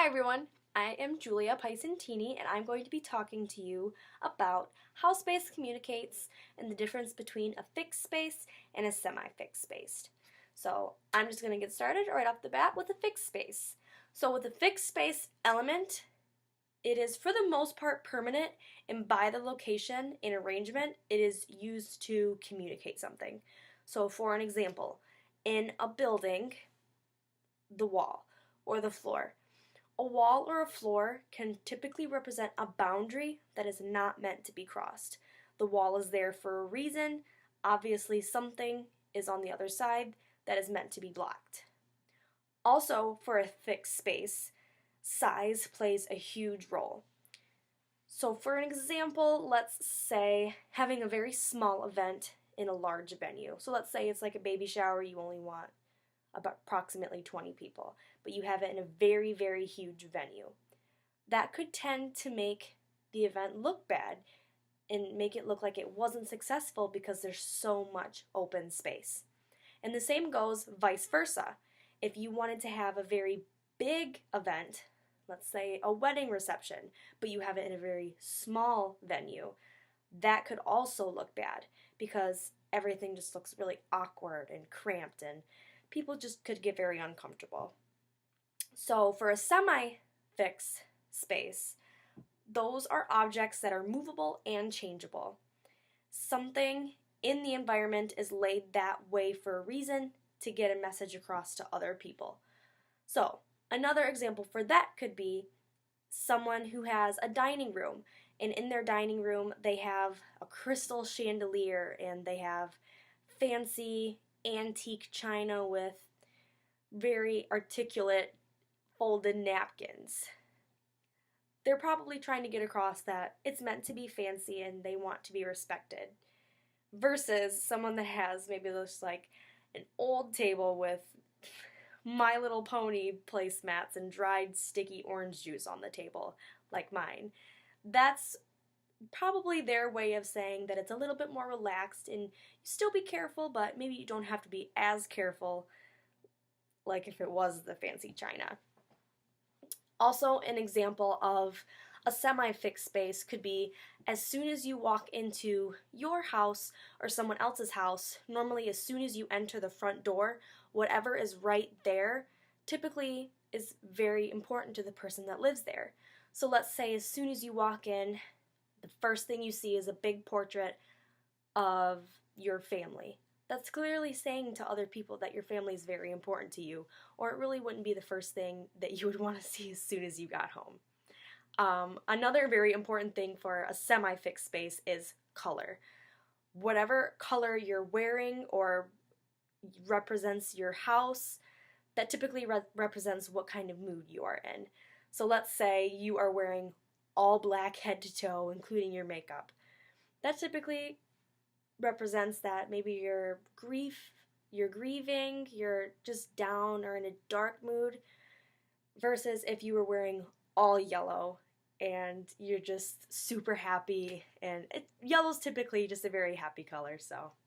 Hi everyone, I am Julia Picentini and I'm going to be talking to you about how space communicates and the difference between a fixed space and a semi-fixed space. So I'm just going to get started right off the bat with a fixed space. So with a fixed space element, it is for the most part permanent, and by the location and arrangement, it is used to communicate something. So for an example, in a building, the wall or the floor. A wall or a floor can typically represent a boundary that is not meant to be crossed. The wall is there for a reason. Obviously, something is on the other side that is meant to be blocked. Also, for a fixed space, size plays a huge role. So, for an example, let's say having a very small event in a large venue. So, let's say it's like a baby shower, you only want about approximately 20 people, but you have it in a very, very huge venue. That could tend to make the event look bad and make it look like it wasn't successful because there's so much open space. And the same goes vice versa. If you wanted to have a very big event, let's say a wedding reception, but you have it in a very small venue, that could also look bad because everything just looks really awkward and cramped and people just could get very uncomfortable. So for a semi-fixed space, those are objects that are movable and changeable. Something in the environment is laid that way for a reason to get a message across to other people. So another example for that could be someone who has a dining room, and in their dining room they have a crystal chandelier and they have fancy antique china with very articulate folded napkins. They're probably trying to get across that it's meant to be fancy and they want to be respected. Versus someone that has maybe just like an old table with My Little Pony placemats and dried sticky orange juice on the table, like mine. That's probably their way of saying that it's a little bit more relaxed and you still be careful, but maybe you don't have to be as careful like if it was the fancy china. Also, an example of a semi-fixed space could be as soon as you walk into your house or someone else's house, normally as soon as you enter the front door, whatever is right there typically is very important to the person that lives there. So let's say as soon as you walk in, the first thing you see is a big portrait of your family. That's clearly saying to other people that your family is very important to you, or it really wouldn't be the first thing that you would want to see as soon as you got home. Another very important thing for a semi-fixed space is color. Whatever color you're wearing or represents your house, that typically represents what kind of mood you are in. So let's say you are wearing all black head to toe, including your makeup. That typically represents that maybe you're grieving, you're just down or in a dark mood, versus if you were wearing all yellow and you're just super happy, and yellow's typically just a very happy color, so